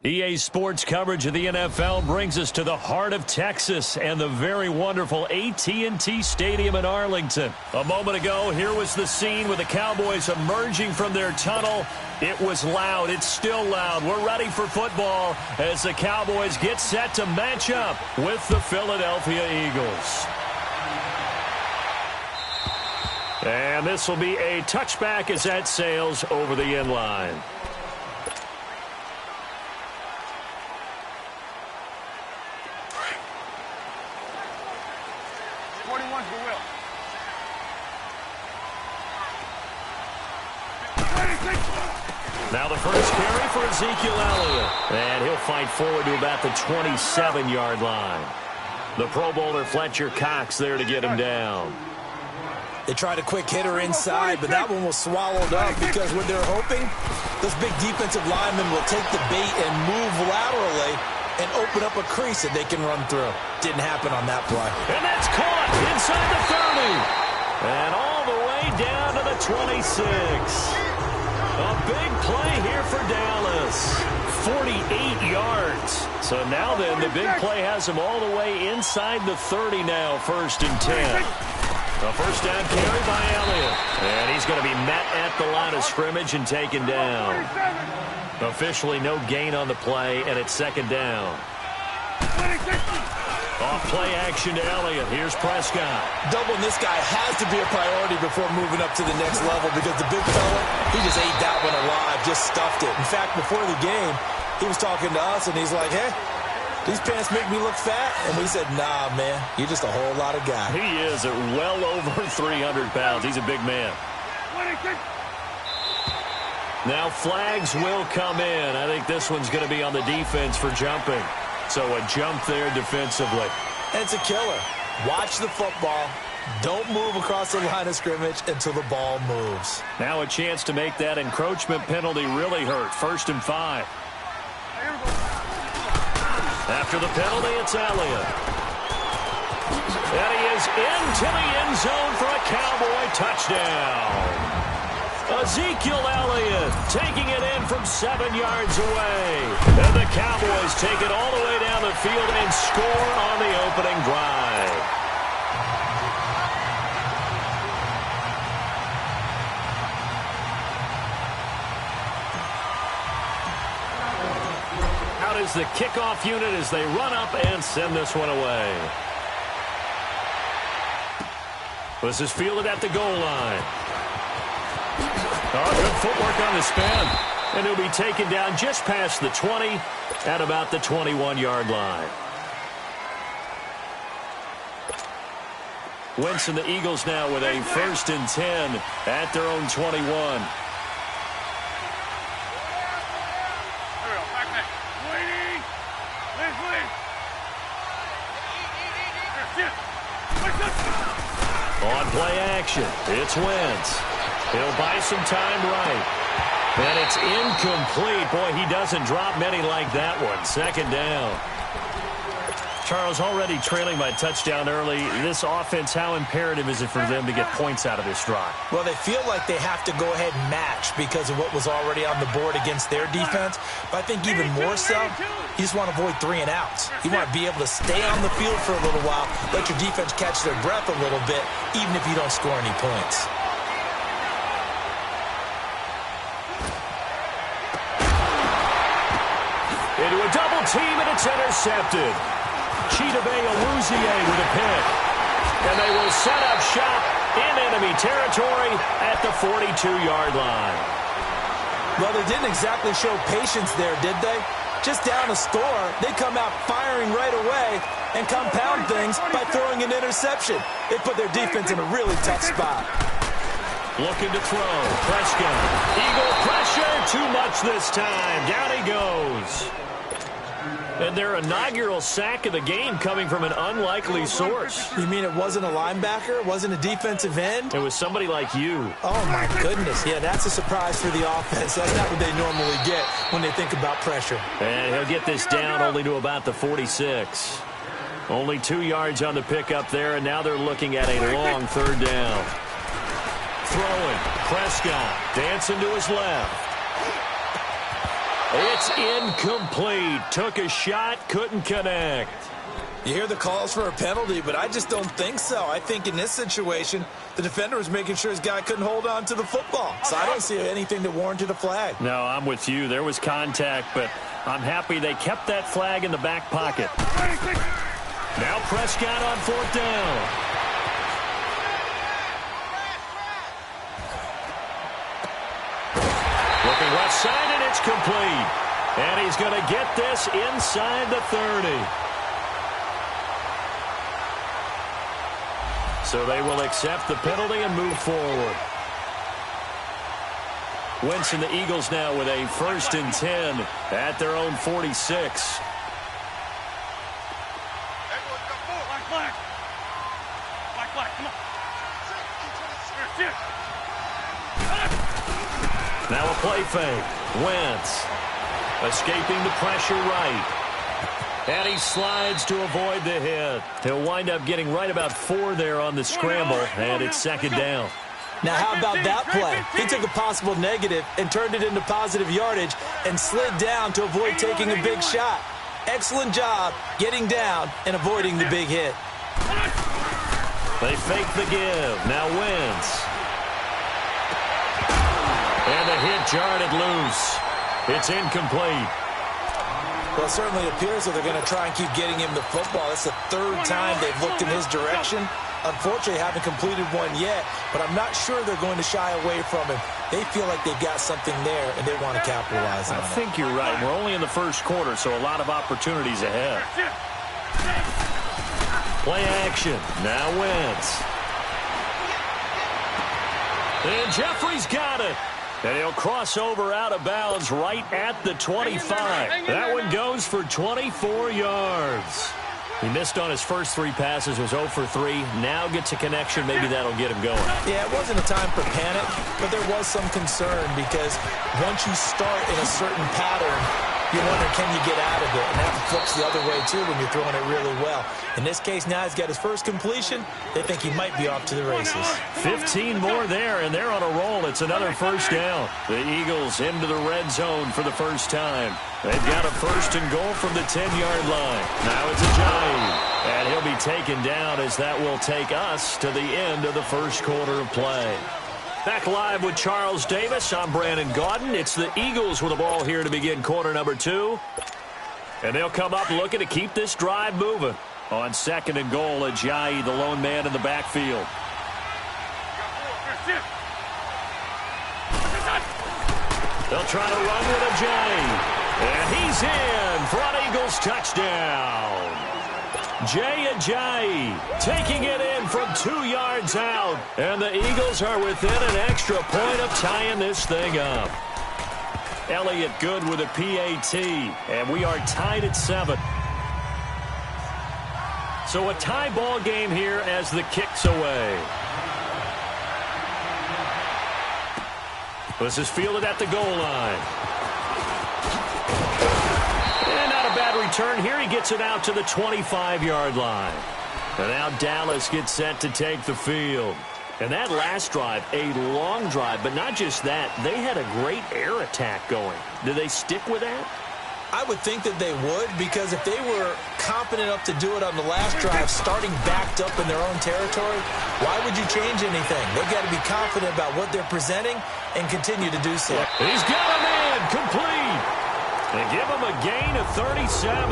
EA Sports coverage of the NFL brings us to the heart of Texas and the very wonderful AT&T Stadium in Arlington. A moment ago, here was the scene with the Cowboys emerging from their tunnel. It was loud. It's still loud. We're ready for football as the Cowboys get set to match up with the Philadelphia Eagles. And this will be a touchback as that sails over the end line. Now the first carry for Ezekiel Elliott. And he'll fight forward to about the 27-yard line. The Pro Bowler Fletcher Cox there to get him down. They tried a quick hitter inside, but that one was swallowed up because what they're hoping, those big defensive linemen will take the bait and move laterally and open up a crease that they can run through. Didn't happen on that play. And that's caught inside the 30. And all the way down to the 26. A big play here for Dallas. 48 yards. So now then, the big play has him all the way inside the 30 now, 1st and 10. A first down carry by Elliott. And he's going to be met at the line of scrimmage and taken down. Officially no gain on the play, and it's 2nd down. Off play action to Elliott. Here's Prescott. Doubling this guy has to be a priority before moving up to the next level because the big fella, he just ate that one alive, just stuffed it. In fact, before the game, he was talking to us, and he's like, hey, these pants make me look fat. And we said, nah, man, you're just a whole lot of guy. He is at well over 300 pounds. He's a big man. Now flags will come in. I think this one's going to be on the defense for jumping. So a jump there defensively. And it's a killer. Watch the football. Don't move across the line of scrimmage until the ball moves. Now a chance to make that encroachment penalty really hurt. 1st and 5. After the penalty, it's Elliott. And he is into the end zone for a Cowboy touchdown. Ezekiel Elliott taking it in from 7 yards away. And the Cowboys take it all the way down the field and score on the opening drive. Out is the kickoff unit as they run up and send this one away. This is fielded at the goal line. Oh, good footwork on the spin. And he'll be taken down just past the 20 at about the 21-yard line. Wentz and the Eagles now with a 1st and 10 at their own 21. On play action, it's Wentz. He'll buy some time right. And it's incomplete. Boy, he doesn't drop many like that one. 2nd down. Charles, already trailing by touchdown early. This offense, how imperative is it for them to get points out of this drive? Well, they feel like they have to go ahead and match because of what was already on the board against their defense. But I think even more so, you just want to avoid 3 and outs. You want to be able to stay on the field for a little while, let your defense catch their breath a little bit, even if you don't score any points. Into a double team, and it's intercepted. Chidobe-Awuzie with a pick. And they will set up shop in enemy territory at the 42-yard line. Well, they didn't exactly show patience there, did they? Just down a score, they come out firing right away and compound things by throwing an interception. They put their defense in a really tough spot. Looking to throw. Prescott. Eagle pressure. Too much this time. Down he goes. And their inaugural sack of the game coming from an unlikely source. You mean it wasn't a linebacker? It wasn't a defensive end? It was somebody like you. Oh, my goodness. Yeah, that's a surprise for the offense. That's not what they normally get when they think about pressure. And he'll get this down only to about the 46. Only 2 yards on the pickup there, and now they're looking at a long 3rd down. Throwing. Prescott dancing to his left. It's incomplete. Took a shot, couldn't connect. You hear the calls for a penalty, but I just don't think so. I think in this situation, the defender was making sure his guy couldn't hold on to the football. So I don't see anything that warranted a flag. No, I'm with you. There was contact, but I'm happy they kept that flag in the back pocket. Now Prescott on 4th down. Looking left side, and it's complete. And he's going to get this inside the 30. So they will accept the penalty and move forward. Wentz and the Eagles now with a 1st and 10 at their own 46. Now a play fake. Wentz escaping the pressure right. And he slides to avoid the hit. He'll wind up getting right about 4 there on the scramble, and it's 2nd down. Now, how about that play? He took a possible negative and turned it into positive yardage and slid down to avoid taking a big shot. Excellent job getting down and avoiding the big hit. They fake the give. Now Wentz. And the hit jarred it loose. It's incomplete. Well, it certainly appears that they're going to try and keep getting him the football. That's the 3rd time they've looked in his direction. Unfortunately, haven't completed one yet, but I'm not sure they're going to shy away from him. They feel like they've got something there, and they want to capitalize on it. I think you're right. We're only in the 1st quarter, so a lot of opportunities ahead. Play action. Now Wentz. And Jeffrey's got it. And he'll cross over out of bounds right at the 25. That one goes for 24 yards. He missed on his first 3 passes, was 0 for 3. Now gets a connection. Maybe that'll get him going. Yeah, it wasn't a time for panic, but there was some concern because once you start in a certain pattern, you wonder, can you get out of it? And that flips the other way, too, when you're throwing it really well. In this case, now he's got his first completion. They think he might be off to the races. 15 more there, and they're on a roll. It's another 1st down. The Eagles into the red zone for the first time. They've got a 1st and goal from the 10-yard line. Now it's Ajayi, and he'll be taken down as that will take us to the end of the 1st quarter of play. Back live with Charles Davis. I'm Brandon Gaudin. It's the Eagles with the ball here to begin quarter number 2. And they'll come up looking to keep this drive moving. On 2nd and goal, Ajayi, the lone man in the backfield. They'll try to run with Ajayi. And he's in for an Eagles touchdown. Jay Ajayi taking it in from 2 yards out. And the Eagles are within an extra point of tying this thing up. Elliott good with a PAT. And we are tied at 7. So a tie ball game here as the kick's away. This is fielded at the goal line. And not a bad return here. He gets it out to the 25-yard line. And now Dallas gets set to take the field. And that last drive, a long drive, but not just that. They had a great air attack going. Do they stick with that? I would think that they would, because if they were competent enough to do it on the last drive, starting backed up in their own territory, why would you change anything? They've got to be confident about what they're presenting and continue to do so. He's got a man complete. They give him a gain of 37.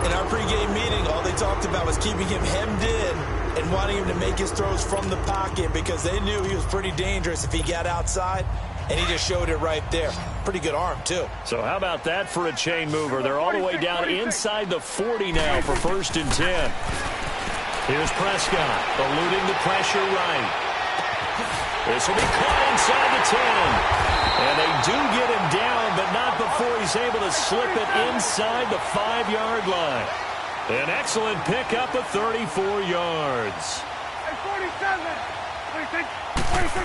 In our pregame meeting, all they talked about was keeping him hemmed in and wanting him to make his throws from the pocket because they knew he was pretty dangerous if he got outside, and he just showed it right there. Pretty good arm, too. So how about that for a chain mover? They're all the way down inside the 40 now for 1st and 10. Here's Prescott eluding the pressure right. This will be caught inside the 10. And they do get him down, but not before he's able to slip it inside the 5-yard line. An excellent pickup of 34 yards. 46.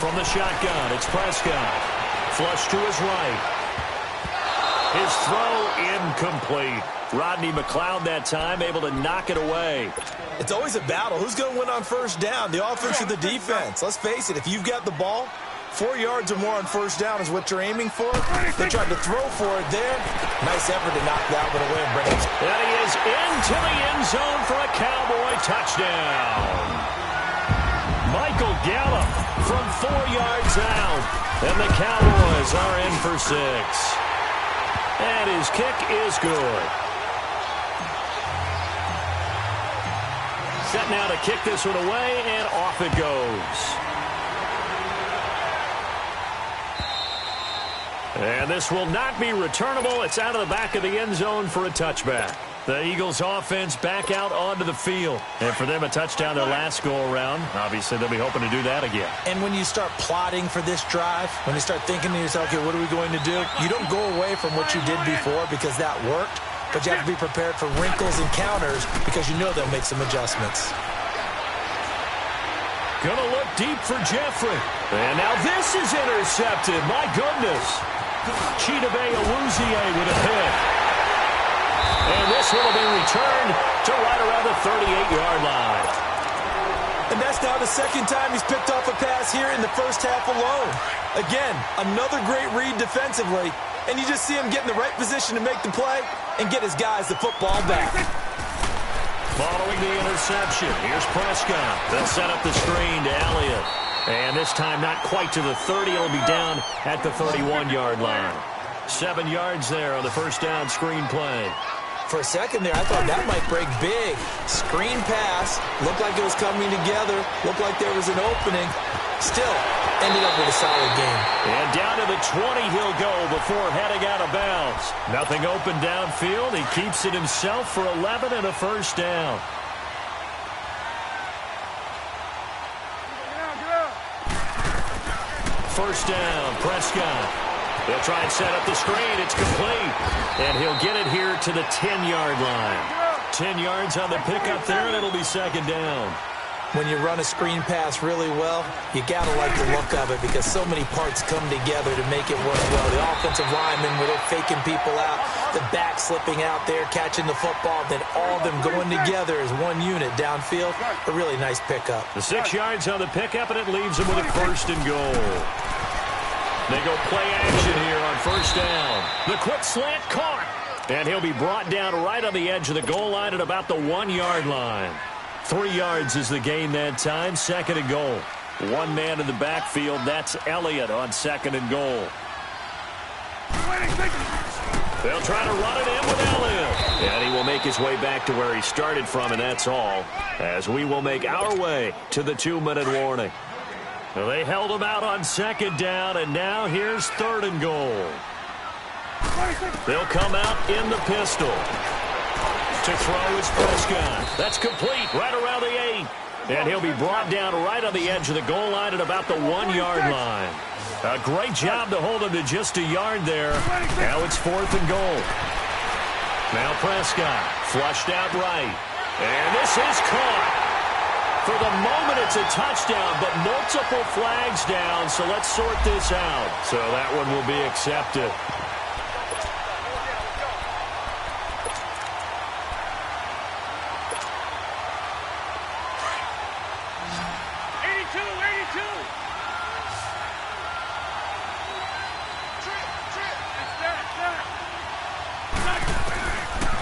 From the shotgun, it's Prescott. Flush to his right. His throw incomplete. Rodney McLeod that time able to knock it away. It's always a battle. Who's going to win on 1st down, the offense or the defense? Let's face it, if you've got the ball, 4 yards or more on first down is what you're aiming for. They tried to throw for it there. Nice effort to knock that one away and bring it. And he is into the end zone for a Cowboy touchdown. Michael Gallup from 4 yards out. And the Cowboys are in for 6. And his kick is good. Set now to kick this one away, and off it goes. And this will not be returnable. It's out of the back of the end zone for a touchback. The Eagles offense back out onto the field. And for them, a touchdown their last go-around. Obviously, they'll be hoping to do that again. And when you start plotting for this drive, when you start thinking to yourself, okay, what are we going to do? You don't go away from what you did before because that worked. But you have to be prepared for wrinkles and counters because you know they'll make some adjustments. Gonna look deep for Jeffrey. And now this is intercepted. My goodness. Chidobe Awuzie with a pick. And this one will be returned to right around the 38-yard line. And that's now the second time he's picked off a pass here in the first half alone. Again, another great read defensively. And you just see him get in the right position to make the play and get his guys the football back. Following the interception, here's Prescott. They'll set up the screen to Elliott. And this time not quite to the 30. It'll be down at the 31-yard line. 7 yards there on the first down screen play. For a second there, I thought that might break big. Screen pass. Looked like it was coming together. Looked like there was an opening. Still, ended up with a solid game. And down to the 20 he'll go before heading out of bounds. Nothing open downfield. He keeps it himself for 11 and a first down. First down, Prescott. They'll try and set up the screen. It's complete. And he'll get it here to the 10-yard line. 10 yards on the pickup there, and it'll be second down. When you run a screen pass really well, you got to like the look of it because so many parts come together to make it work well. The offensive linemen, where they're faking people out, the back slipping out there, catching the football, then all of them going together as one unit downfield. A really nice pickup. The 6 yards on the pickup, and it leaves them with a first and goal. They go play action here on first down. The quick slant caught. And he'll be brought down right on the edge of the goal line at about the 1-yard line. 3 yards is the gain that time, second and goal. One man in the backfield, that's Elliott on second and goal. They'll try to run it in with Elliott. And he will make his way back to where he started from, and that's all. As we will make our way to the 2-minute warning. They held him out on second down, and now here's third and goal. They'll come out in the pistol. To throw is Prescott. That's complete right around the 8. And he'll be brought down right on the edge of the goal line at about the 1-yard line. A great job to hold him to just a yard there. Now it's fourth and goal. Now Prescott flushed out right. And this is caught. For the moment, it's a touchdown, but multiple flags down, so let's sort this out. So that one will be accepted.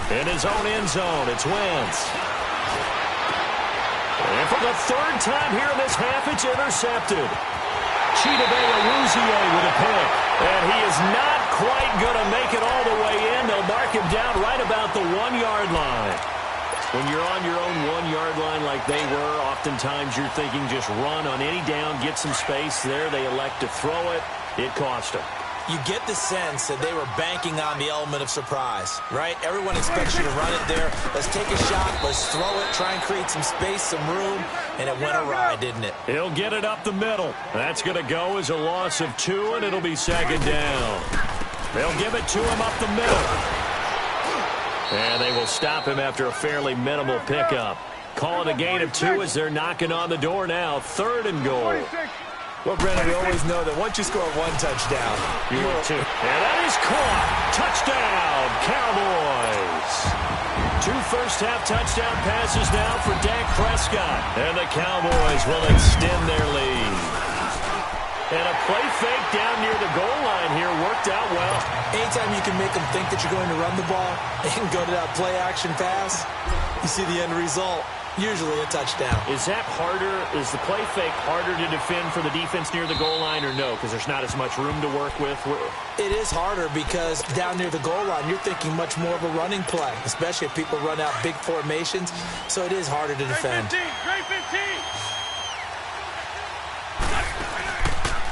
In his own end zone, it's Wentz. And for the third time here in this half, it's intercepted. Chidobe Awuzie with a pick. And he is not quite going to make it all the way in. They'll mark him down right about the 1-yard line. When you're on your own 1-yard line like they were, oftentimes you're thinking just run on any down, get some space there. They elect to throw it. It cost them. You get the sense that they were banking on the element of surprise, right? Everyone expects you to run it there. Let's take a shot. Let's throw it. Try and create some space, some room. And it went awry, didn't it? He'll get it up the middle. That's going to go as a loss of 2, and it'll be second down. They'll give it to him up the middle. And they will stop him after a fairly minimal pickup. Calling a gain of 2 as they're knocking on the door now. Third and goal. Well, Brennan, we always know that once you score 1 touchdown, you will 2. And that is caught. Touchdown, Cowboys. 2 first-half touchdown passes now for Dak Prescott. And the Cowboys will extend their lead. And a play fake down near the goal line here worked out well. Anytime you can make them think that you're going to run the ball and go to that play action pass, you see the end result. Usually a touchdown. Is that harder? Is the play fake harder to defend for the defense near the goal line or no? Because there's not as much room to work with? It is harder because down near the goal line, you're thinking much more of a running play, especially if people run out big formations. So it is harder to defend. Great 15.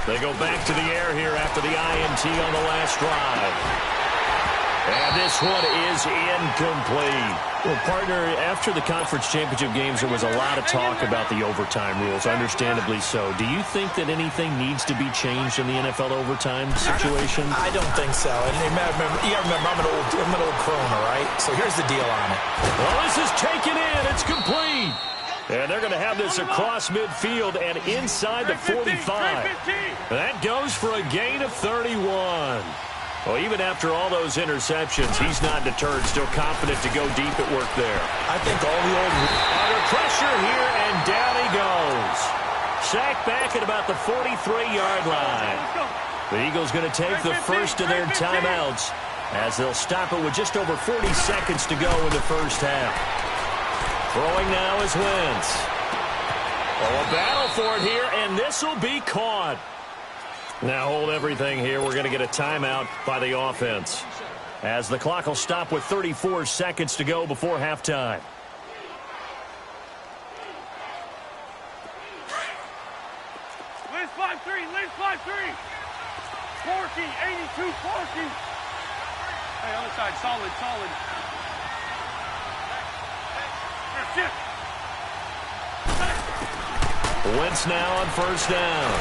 They go back to the air here after the INT on the last drive. And this one is incomplete. Well, partner, after the conference championship games, there was a lot of talk about the overtime rules, understandably so. Do you think that anything needs to be changed in the NFL overtime situation? I don't think so. And you gotta remember, I'm an old crone, all right? So here's the deal on it. Well, this is taken in. It's complete. And they're going to have this across midfield and inside the 45. That goes for a gain of 31. Well, even after all those interceptions, he's not deterred, still confident to go deep at work there. I think all the old... Under pressure here, and down he goes. Sacked back at about the 43-yard line. The Eagles going to take the first of their timeouts as they'll stop it with just over 40 seconds to go in the first half. Throwing now is Wentz. Oh, a battle for it here, and this will be caught. Now hold everything here. We're going to get a timeout by the offense as the clock will stop with 34 seconds to go before halftime. Liz 5-3, Liz 5-3. 40, 82, 40. Hey, other side, solid. Wentz now on first down.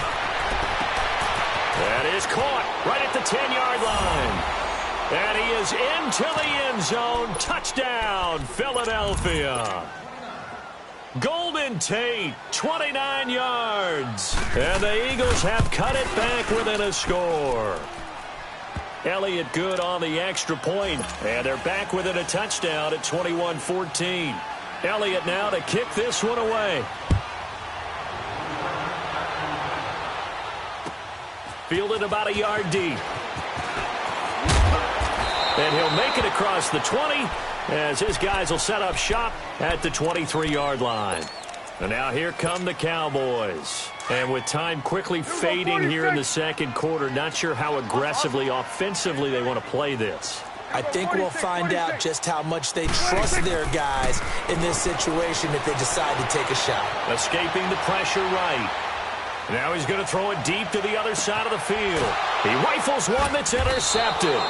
That is caught right at the 10-yard line. And he is into the end zone. Touchdown, Philadelphia. Golden Tate, 29 yards. And the Eagles have cut it back within a score. Elliott good on the extra point. And they're back within a touchdown at 21-14. Elliott now to kick this one away. Fielded about a yard deep. And he'll make it across the 20 as his guys will set up shop at the 23-yard line. And now here come the Cowboys. And with time quickly fading here in the second quarter, not sure how aggressively, offensively they want to play this. I think we'll find out just how much they trust their guys in this situation if they decide to take a shot. Escaping the pressure right. Now he's going to throw it deep to the other side of the field. He rifles one that's intercepted.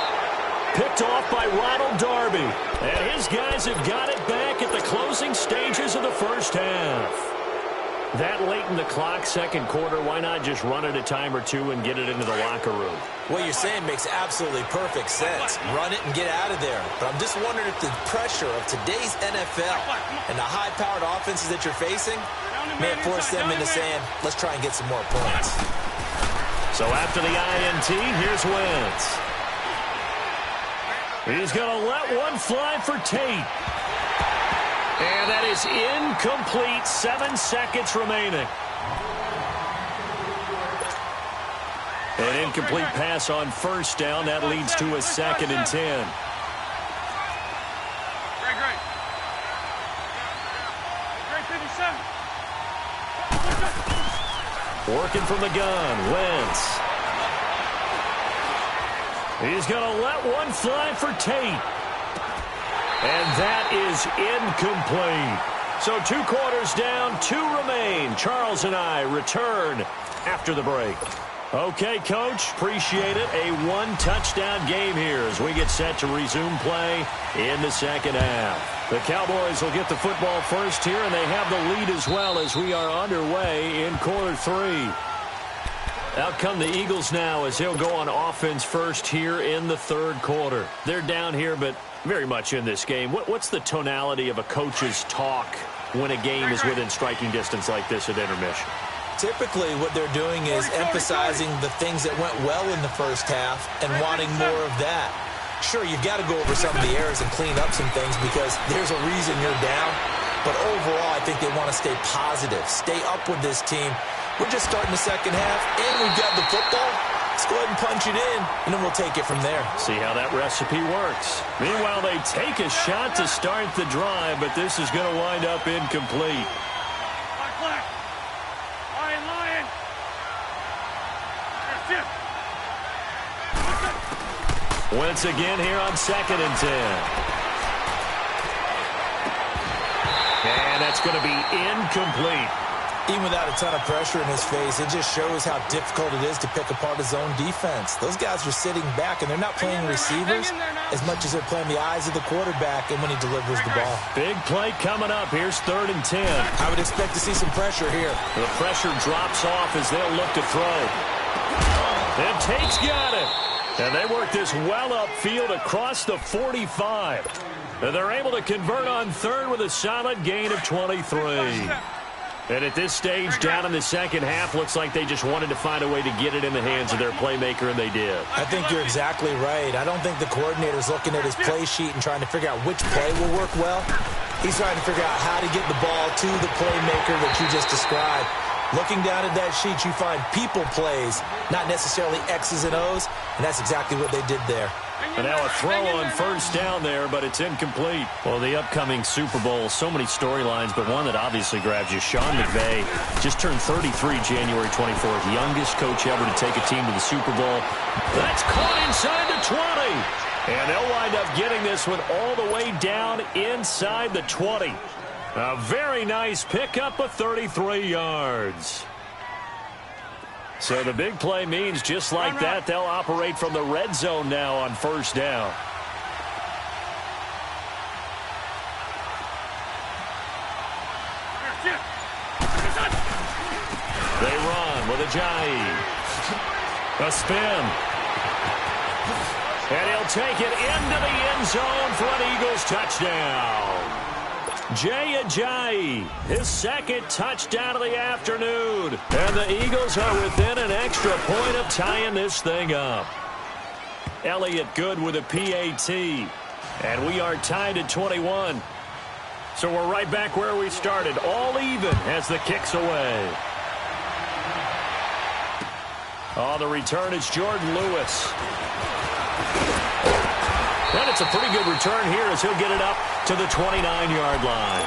Picked off by Ronald Darby. And his guys have got it back at the closing stages of the first half. That late in the clock, second quarter, why not just run it a time or two and get it into the locker room? What you're saying makes absolutely perfect sense. Run it and get out of there. But I'm just wondering if the pressure of today's NFL and the high-powered offenses that you're facing may force them into saying, let's try and get some more points. So after the INT, here's Wentz. He's going to let one fly for Tate. And that is incomplete. 7 seconds remaining. An incomplete pass on first down. That leads to a 2nd and 10. Working from the gun, Wentz. He's going to let one fly for Tate. And that is incomplete. So 2 quarters down, 2 remain. Charles and I return after the break. Okay, Coach, appreciate it. A 1-touchdown game here as we get set to resume play in the second half. The Cowboys will get the football first here, and they have the lead as well as we are underway in quarter 3. Out come the Eagles now as they'll go on offense first here in the third quarter. They're down here, but very much in this game. What's the tonality of a coach's talk when a game is within striking distance like this at intermission? Typically, what they're doing is emphasizing the things that went well in the first half and wanting more of that. Sure, you've got to go over some of the errors and clean up some things because there's a reason you're down. But overall, I think they want to stay positive, stay up with this team, We're just starting the second half, and we've got the football. Let's go ahead and punch it in, and then we'll take it from there. See how that recipe works. Meanwhile, they take a shot to start the drive, but this is going to wind up incomplete. Lion. Wentz again here on 2nd and 10. And that's going to be incomplete. Even without a ton of pressure in his face, it just shows how difficult it is to pick apart his own defense. Those guys are sitting back, and they're not playing receivers as much as they're playing the eyes of the quarterback and when he delivers the ball. Big play coming up. Here's 3rd and 10. I would expect to see some pressure here. The pressure drops off as they'll look to throw. And Tate's got it. And they work this well upfield across the 45. And they're able to convert on 3rd with a solid gain of 23. And at this stage, down in the second half, looks like they just wanted to find a way to get it in the hands of their playmaker, and they did. I think you're exactly right. I don't think the coordinator's looking at his play sheet and trying to figure out which play will work well. He's trying to figure out how to get the ball to the playmaker that you just described. Looking down at that sheet, you find people plays, not necessarily X's and O's, and that's exactly what they did there. And now a throw on 1st down there, but it's incomplete. Well, the upcoming Super Bowl, so many storylines, but one that obviously grabs you. Sean McVay just turned 33 January 24th, youngest coach ever to take a team to the Super Bowl. That's caught inside the 20. And they'll wind up getting this one all the way down inside the 20. A very nice pickup of 33 yards. So the big play means just like that, they'll operate from the red zone now on 1st down. They run with Ajayi. A spin. And he'll take it into the end zone for an Eagles touchdown. Jay Ajayi, his 2nd touchdown of the afternoon. And the Eagles are within an extra point of tying this thing up. Elliott good with a PAT. And we are tied at 21. So we're right back where we started, all even as the kick's away. On the return, it's Jordan Lewis. And it's a pretty good return here as he'll get it up to the 29-yard line.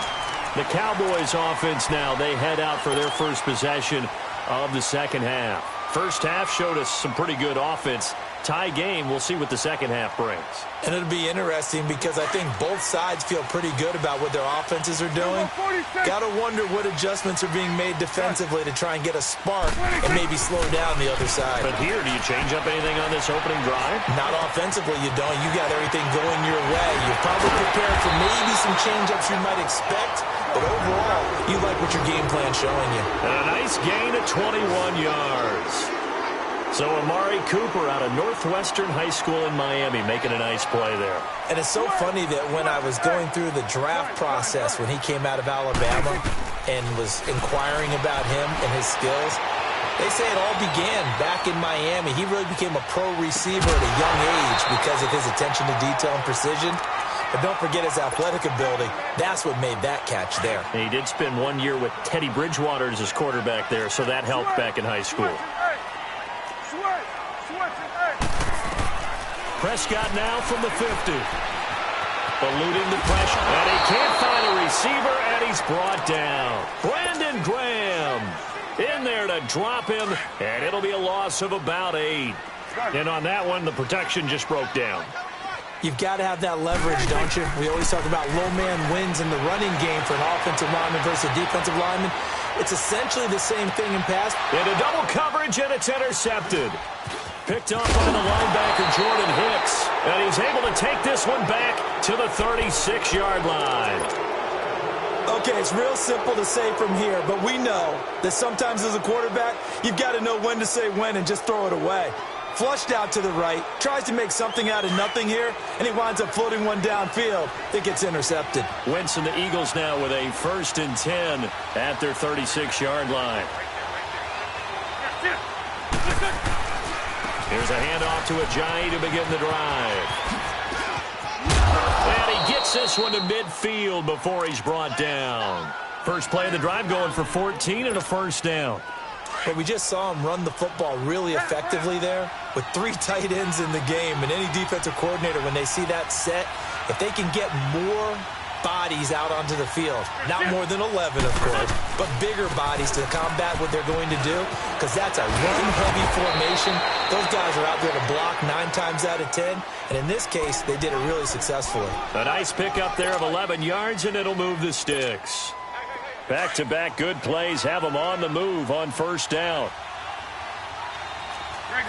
The Cowboys offense now, they head out for their first possession of the second half. First half showed us some pretty good offense. Tie game, we'll see what the second half brings. And it'll be interesting because I think both sides feel pretty good about what their offenses are doing. Got to wonder what adjustments are being made defensively to try and get a spark and maybe slow down the other side. But here, do you change up anything on this opening drive? Not offensively, you don't. You got everything going your way. You're probably prepared for maybe some change-ups you might expect, but overall, you like what your game plan's showing you. And a nice gain of 21 yards. So Amari Cooper out of Northwestern High School in Miami making a nice play there. And it's so funny that when I was going through the draft process when he came out of Alabama and was inquiring about him and his skills, they say it all began back in Miami. He really became a pro receiver at a young age because of his attention to detail and precision. But don't forget his athletic ability. That's what made that catch there. And he did spend 1 year with Teddy Bridgewater as his quarterback there, so that helped back in high school. Prescott now from the 50. Eluding the pressure. And he can't find a receiver, and he's brought down. Brandon Graham in there to drop him, and it'll be a loss of about 8. And on that one, the protection just broke down. You've got to have that leverage, don't you? We always talk about low man wins in the running game for an offensive lineman versus a defensive lineman. It's essentially the same thing in pass. Into double coverage, and it's intercepted. Picked up by the linebacker, Jordan Hicks. And he's able to take this one back to the 36-yard line. Okay, it's real simple to say from here, but we know that sometimes as a quarterback, you've got to know when to say when and just throw it away. Flushed out to the right, tries to make something out of nothing here, and he winds up floating one downfield that gets intercepted. Wentz and the Eagles now with a 1st and 10 at their 36-yard line. Here's a handoff to Ajayi to begin the drive. And he gets this one to midfield before he's brought down. First play of the drive going for 14 and a 1st down. But we just saw him run the football really effectively there with 3 tight ends in the game. And any defensive coordinator, when they see that set, if they can get more bodies out onto the field, not more than 11, of course, but bigger bodies to combat what they're going to do, because that's a run-heavy formation. Those guys are out there to block 9 times out of 10, and in this case, they did it really successfully. A nice pickup there of 11 yards, and it'll move the sticks. Back-to-back good plays have them on the move on first down. Great.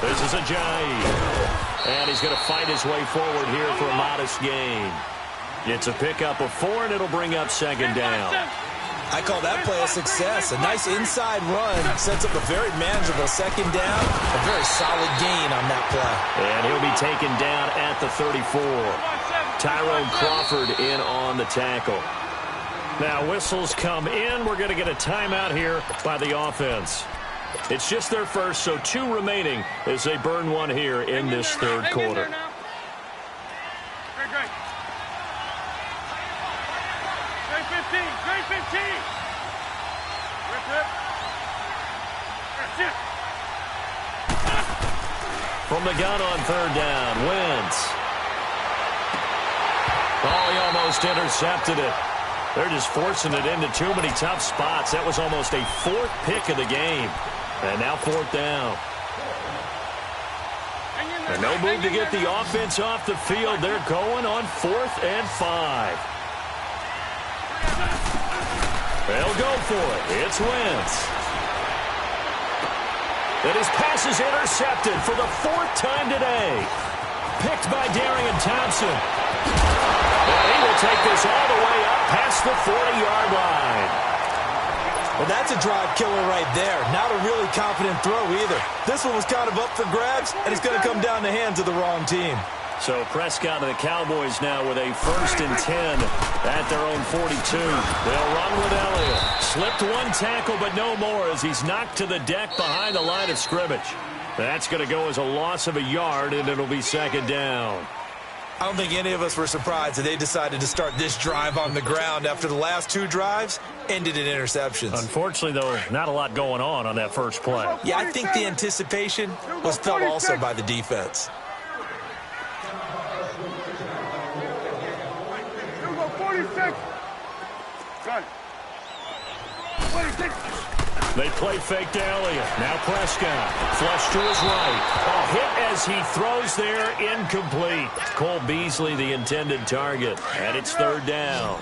This is Ajayi. And he's going to fight his way forward here for a modest gain. It's a pickup of 4, and it'll bring up second down. I call that play a success. A nice inside run sets up a very manageable second down. A very solid gain on that play. And he'll be taken down at the 34. Tyrone Crawford in on the tackle. Now whistles come in. We're going to get a timeout here by the offense. It's just their first, so 2 remaining as they burn one here in this third quarter. Great. Great 15. From the gun on third down, Wentz. Oh, he almost intercepted it. They're just forcing it into too many tough spots. That was almost a 4th pick of the game. And now 4th down. And no move to get the offense off the field. They're going on 4th and 5. They'll go for it. It's Wentz. And his pass is intercepted for the 4th time today. Picked by Darian Thompson. And he will take this all the way up past the 40-yard line. Well, that's a drive killer right there. Not a really confident throw either. This one was kind of up for grabs, and it's going to come down the hands of the wrong team. So Prescott and the Cowboys now with a 1st and 10 at their own 42. They'll run with Elliott. Slipped 1 tackle, but no more as he's knocked to the deck behind the line of scrimmage. That's going to go as a loss of a yard, and it'll be second down. I don't think any of us were surprised that they decided to start this drive on the ground after the last 2 drives ended in interceptions. Unfortunately, though, not a lot going on that first play. Yeah, I think the anticipation was felt also by the defense. Here we go, 46. Got it. 46. They play fake to Elliott. Now Prescott. Flush to his right. A hit as he throws there. Incomplete. Cole Beasley, the intended target. And it's 3rd down.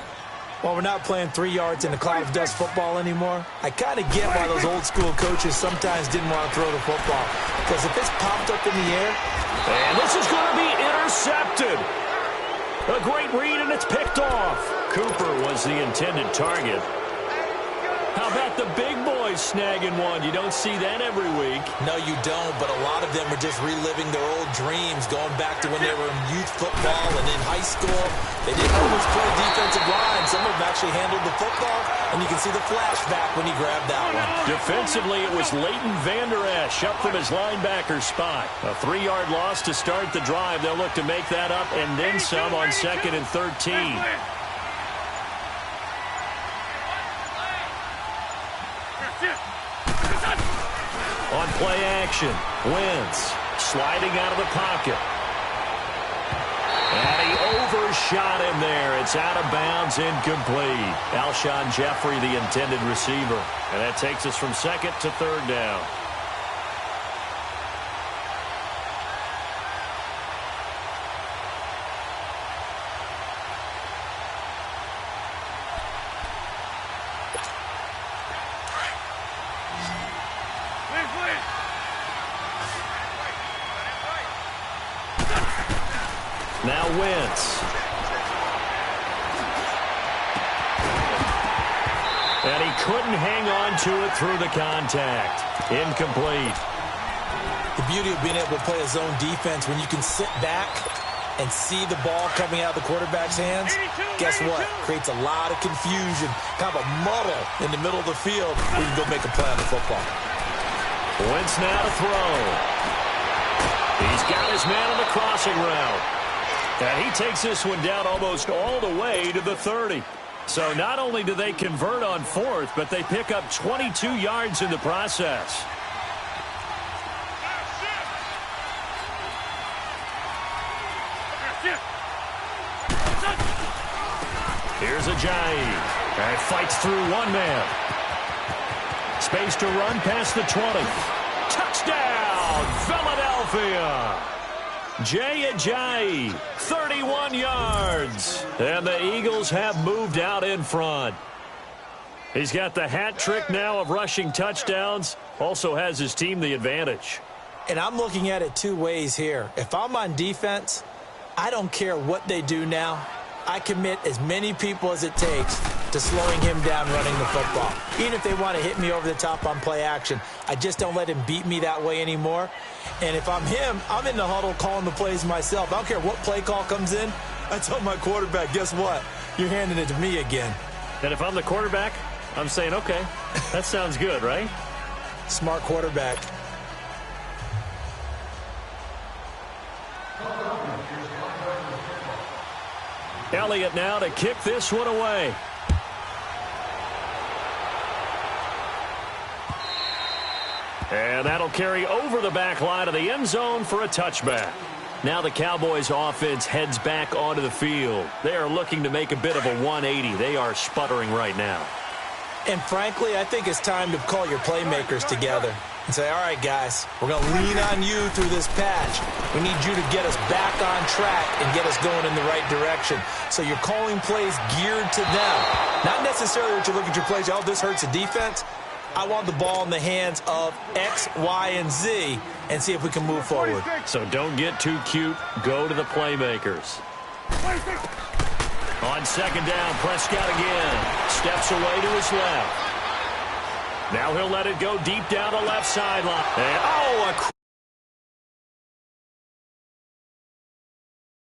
While we're not playing 3 yards in a cloud of dust football anymore, I kind of get why those old school coaches sometimes didn't want to throw the football. Because if it's popped up in the air... And this is going to be intercepted. A great read, and it's picked off. Cooper was the intended target. How about the big boys snagging one? You don't see that every week. No, you don't, but a lot of them are just reliving their old dreams, going back to when they were in youth football and in high school. They didn't always play defensive line. Some of them actually handled the football, and you can see the flashback when he grabbed that one. Defensively, it was Leighton Vander Esch up from his linebacker spot. A 3-yard loss to start the drive. They'll look to make that up and then some on 2nd and 13. On play action, Wentz sliding out of the pocket. And he overshot him there. It's out of bounds, incomplete. Alshon Jeffrey, the intended receiver. And that takes us from 2nd to 3rd down. Now Wentz. And he couldn't hang on to it through the contact. Incomplete. The beauty of being able to play a zone defense when you can sit back and see the ball coming out of the quarterback's hands, guess what? Creates a lot of confusion, kind of a muddle in the middle of the field where you can go make a play on the football. Wentz now to throw. He's got his man on the crossing route. And he takes this one down almost all the way to the 30. So not only do they convert on fourth, but they pick up 22 yards in the process. Here's Ajayi. And fights through one man. Space to run past the 20. Touchdown, Philadelphia. Jay Ajayi, 31 yards. And the Eagles have moved out in front. He's got the hat trick now of rushing touchdowns. Also has his team the advantage. And I'm looking at it two ways here. If I'm on defense, I don't care what they do now. I commit as many people as it takes to slowing him down running the football. Even if they want to hit me over the top on play action, I just don't let him beat me that way anymore. And if I'm him, I'm in the huddle calling the plays myself. I don't care what play call comes in. I tell my quarterback, guess what? You're handing it to me again. And if I'm the quarterback, I'm saying, okay, that sounds good, right? Smart quarterback. Elliott now to kick this one away. And that'll carry over the back line of the end zone for a touchback. Now the Cowboys offense heads back onto the field. They are looking to make a bit of a 180. They are sputtering right now. And frankly, I think it's time to call your playmakers together and say, all right, guys, we're going to lean on you through this patch. We need you to get us back on track and get us going in the right direction. So you're calling plays geared to them. Not necessarily what you look at your plays, oh, this hurts the defense. I want the ball in the hands of X, Y, and Z and see if we can move forward. So don't get too cute. Go to the playmakers. On second down, Prescott again. Steps away to his left. Now he'll let it go deep down the left sideline. And, oh, a